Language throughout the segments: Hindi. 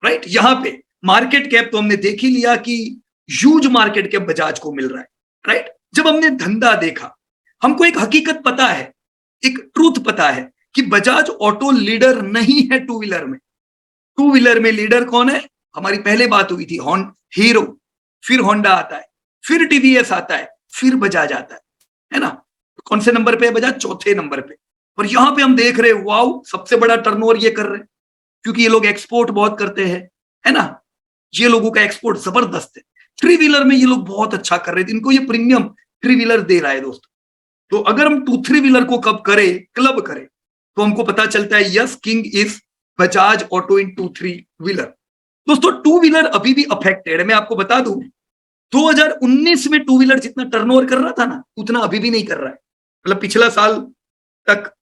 राइट। यहाँ पे मार्केट कैप तो हमने देख ही लिया कि ह्यूज मार्केट कैप बजाज को मिल रहा है, राइट। जब हमने धंधा देखा, हमको एक हकीकत पता है, एक ट्रूथ पता है कि बजाज ऑटो लीडर नहीं है टू व्हीलर में। टू व्हीलर में लीडर कौन है? हमारी पहले बात हुई थी, हीरो, फिर होंडा आता है, फिर टीवीएस आता है, फिर बजाज आता है ना। कौन से नंबर पे है बजाज? चौथे नंबर पे। और यहां पे हम देख रहे हैं, वाओ, सबसे बड़ा टर्नओवर ये कर रहे हैं, क्योंकि ये लोग एक्सपोर्ट बहुत करते हैं, है ना। ये लोगों का एक्सपोर्ट जबरदस्त है। थ्री व्हीलर में ये लोग बहुत अच्छा कर रहे थे, इनको ये प्रीमियम थ्री व्हीलर दे रहा है दोस्तों। तो अगर हम टू थ्री व्हीलर को कब करें, क्लब करें, तो हमको पता चलता है yes, king is Bajaj auto in two three wheeler. दोस्तों टू व्हीलर अभी भी अफेक्टेड है। मैं आपको बता दूं, 2019 में टू व्हीलर जितना टर्नओवर कर रहा था ना, उतना अभी भी नहीं कर रहा है। मतलब पिछला साल तक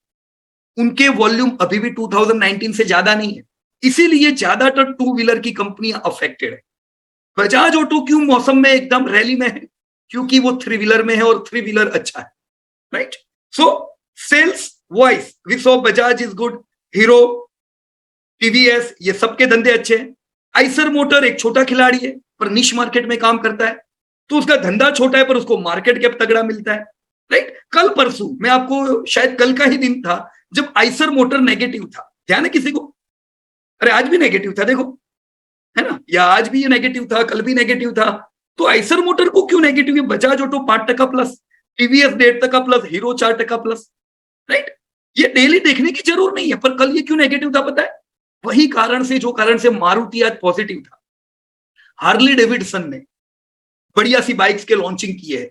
उनके वॉल्यूम अभी भी 2019 से ज्यादा नहीं है। इसीलिए ज्यादातर टू व्हीलर की कंपनियां अफेक्टेड है। बजाज ऑटो क्यों मौसम में एकदम रैली में है? क्योंकि वो थ्री व्हीलर में है और थ्री व्हीलर अच्छा है, right. So sales wise we saw Bajaj is good, Hero, TVS, ये सबके धंधे अच्छे हैं। आइसर मोटर एक छोटा खिलाड़ी है पर निश मार्केट में काम करता है, तो उसका धंधा छोटा है पर उसको मार्केट कैप तगड़ा मिलता है, राइट। कल परसों, मैं आपको शायद कल का ही दिन था जब आइसर मोटर नेगेटिव था, ध्यान है किसी को? अरे आज भी नेगेटिव था, देखो, है ना, या आज भी ये नेगेटिव था, कल भी नेगेटिव था। तो आइसर मोटर को क्यों नेगेटिव है? Bajaj auto 5% plus, TVS 1.5% plus, hero 4% plus, right. ये डेली देखने की जरूर नहीं है, पर कल ये क्यों नेगेटिव था पता है? वही कारण से जो कारण से मारुति आज पॉजिटिव था। हार्ली डेविडसन ने बढ़िया सी बाइक्स के लॉन्चिंग की है,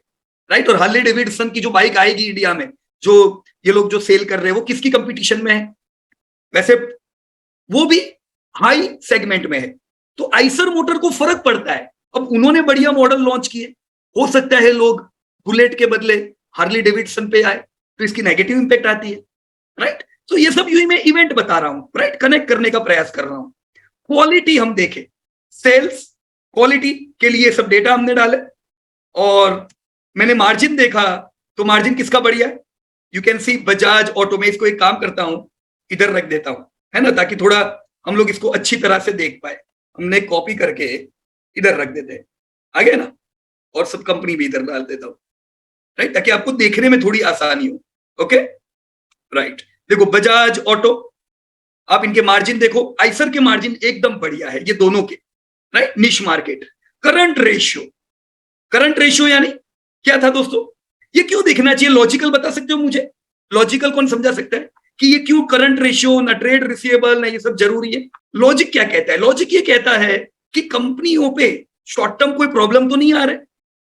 राइट। और हार्ली डेविडसन की जो बाइक आएगी इंडिया में, जो ये लोग जो सेल कर रहे हैं, वो किसकी कंपटीशन में है? वैसे वो भी हाई सेगमेंट में है। तो आइसर मोटर को फर्क पड़ता है। अब उन्होंने बढ़िया मॉडल लॉन्च किए, हो सकता है लोग बुलेट के बदले हार्ली डेविडसन पे आए, तो इसकी नेगेटिव इंपैक्ट आती है, राइट। तो ये सब यूं ही मैं इवेंट बता रहा हूं, राइट, कनेक्ट करने का प्रयास कर रहा हूं। क्वालिटी हम देखें, सेल्स क्वालिटी के लिए सब डेटा हमने डाले, और मैंने मार्जिन देखा, तो मार्जिन किसका बढ़िया है? You can see Bajaj auto में। इसको एक काम करता हूं, इधर रख देता हूं, है ना, ताकि थोड़ा हम लोग इसको अच्छी तरह से देख पाए। हमने कॉपी करके इधर रख देते हैं, आ गया ना, और सब कंपनी भी इधर डाल देता हूं, राइट, ताकि आपको देखने में थोड़ी आसानी हो। Okay, right. देखो बजाज ऑटो, आप इनके मार्जिन देखो, आइसर के मार्जिन एकदम बढ़िया है, ये दोनों के, राइट। निश market, current ratio, current ratio यानी क्या था दोस्तों? ये क्यों देखना चाहिए? लॉजिकल बता सकते हो मुझे? लॉजिकल कौन समझा सकता है कि ये क्यों करंट रेशियो, ना ट्रेड रिसीवेबल, ना ये सब जरूरी है? लॉजिक क्या कहता है? लॉजिक ये कहता है कि कंपनियों पे शॉर्ट टर्म कोई प्रॉब्लम तो नहीं आ रहा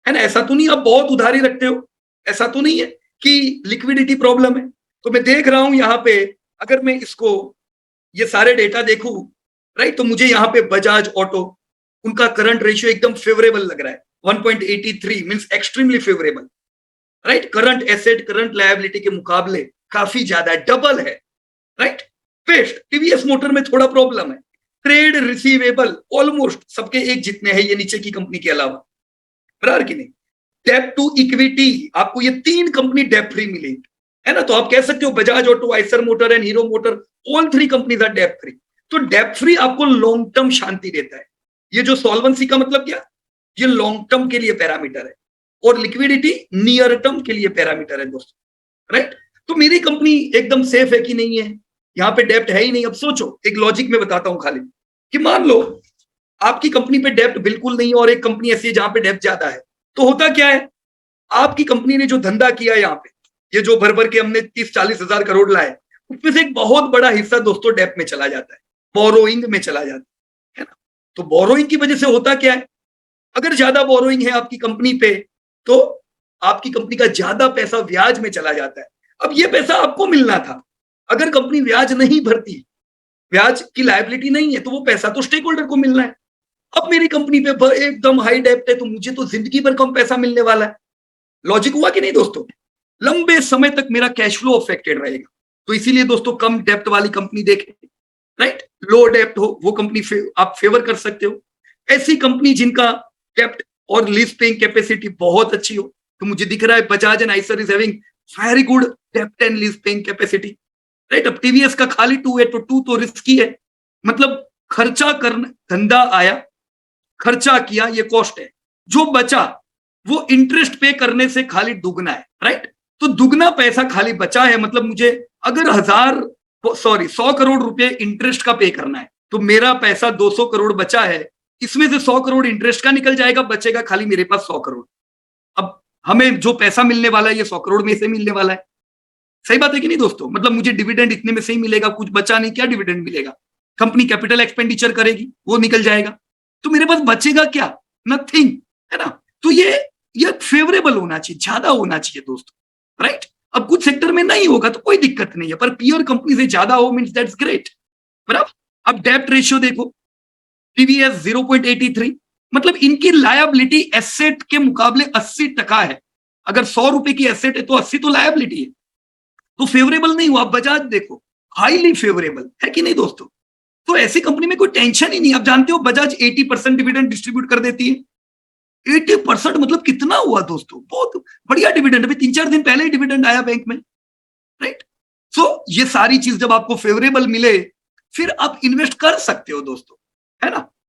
है ना, ऐसा तो नहीं आप बहुत उधारी रखते हो, ऐसा तो नहीं है कि लिक्विडिटी प्रॉब्लम है। तो मैं देख रहा हूं यहाँ पे, अगर मैं इसको ये सारे डेटा देखूं, राइट, तो मुझे यहाँ पे बजाज ऑटो, उनका करंट रेशियो एकदम फेवरेबल लग रहा है, 1.83 means extremely favourable, right. Current asset current liability के मुकाबले काफी ज्यादा है, डबल है, राइट। बेस्ट। टीवीएस मोटर में थोड़ा प्रॉब्लम है, ट्रेड रिसीवेबल ऑलमोस्ट सबके एक जितने हैं, ये नीचे की कंपनी के अलावा, बराबर की नहीं। डेब्ट टू इक्विटी, आपको ये तीन कंपनी डेब्ट फ्री मिलेगी, है ना। तो आप कह सकते हो Bajaj auto, Eicher motor and Hero motor, all three companies are डेब्ट फ्री। तो डेब्ट फ्री आपको लॉन्ग टर्म शांति देता है। ये जो सॉल्वेंसी का मतलब क्या? ये लॉन्ग टर्म के लिए पैरामीटर है, और लिक्विडिटी नियर टर्म के लिए पैरामीटर है दोस्तों, राइट। तो मेरी कंपनी एकदम सेफ है कि नहीं है? यहाँ पे डेब्ट है ही नहीं। अब सोचो, एक लॉजिक में बताता हूं खाली, कि मान लो आपकी कंपनी पे डेब्ट बिल्कुल नहीं है और एक कंपनी ऐसी है जहां पे डेब्ट ज्यादा है, तो होता क्या है? आपकी कंपनी ने जो धंधा किया यहाँ पे, ये जो भर भर के हमने 30-40 हजार करोड़ लाए, उसमें से एक बहुत बड़ा हिस्सा दोस्तों डेब्ट में चला जाता है, बोरोइंग में चला जाता है ना। तो बोरोइंग की वजह से होता क्या है? अगर ज्यादा बोरोइंग है आपकी कंपनी पे, तो आपकी कंपनी का ज्यादा पैसा ब्याज में चला जाता है। अब ये पैसा आपको मिलना था, अगर कंपनी ब्याज नहीं भरती, ब्याज की लायबिलिटी नहीं है, तो वो पैसा तो स्टेक होल्डर को मिलना है। अब मेरी कंपनी पे एकदम हाई डेब्ट है, तो मुझे तो जिंदगी भर कम पैसा मिलने वाला है। लॉजिक हुआ कि नहीं दोस्तों? लंबे समय तक मेरा कैश फ्लो अफेक्टेड रहेगा। तो इसीलिए दोस्तों कम डेब्ट वाली कंपनी देखें, राइट। लो डेब्ट हो वो कंपनी आप फेवर कर सकते हो। ऐसी कंपनी जिनका डेब्ट और लीज पेइंग कैपेसिटी बहुत अच्छी हो, तो मुझे दिख रहा है Bajaj and Eicher is having very good डेब्ट and lease paying capacity, right. अब टीवीएस का खाली 2 है, तो 2 तो रिस्की है, मतलब खर्चा करना, धंधा आया, खर्चा किया, ये कॉस्ट है, जो बचा वो इंटरेस्ट पे करने से खाली दुगना है, राइट? तो दुगना पैसा खाली बचा है, मतलब मुझे अगर 100 करोड़ रुपए इंटरेस्ट का पे करना है, तो मेरा पैसा 200 करोड़ बचा है, इसमें से 100 करोड़ इंटरेस्ट का निकल जाएगा, बचेगा खाली मेरे पास 100 करोड़। अब हमें जो पैसा मिलने वाला है ये 100 करोड़ में से मिलने वाला है। सही बात है कि नहीं दोस्तों? मतलब मुझे डिविडेंड इतने में से ही मिलेगा, कुछ बचा नहीं, क्या डिविडेंड मिलेगा? कंपनी कैपिटल एक्सपेंडिचर करेगी, वो निकल जाएगा, तो मेरे पास बचेगा क्या? नथिंग, है ना? तो ये फेवरेबल होना चाहिए, ज्यादा होना चाहिए दोस्तों, राइट? अब कुछ सेक्टर में नहीं होगा तो कोई दिक्कत नहीं है, पर पीयर कंपनी से ज्यादा हो मींस दैट्स ग्रेट, बराबर? अब डेब्ट रेशियो देखो, टीवीएस 0.83, मतलब इनकी लायबिलिटी एसेट के मुकाबले 80% है। अगर 100 रुपए की एसेट है तो 80 तो लायबिलिटी है, तो फेवरेबल नहीं हुआ। बजाज देखो, हाईली फेवरेबल है कि नहीं दोस्तों? तो ऐसी कंपनी में कोई टेंशन ही नहीं। आप जानते हो बजाज 80% डिविडेंड डिस्ट्रीब्यूट कर देती है। 80% मतलब कितना हुआ दोस्तों? बहुत बढ़िया डिविडेंड। अभी 3-4 दिन पहले ही डिविडेंड आया बैंक में, राइट? सो ये सारी चीज जब आपको फेवरेबल मिले, फिर आप इन्वेस्ट कर सकते हो दोस्तों, है ना?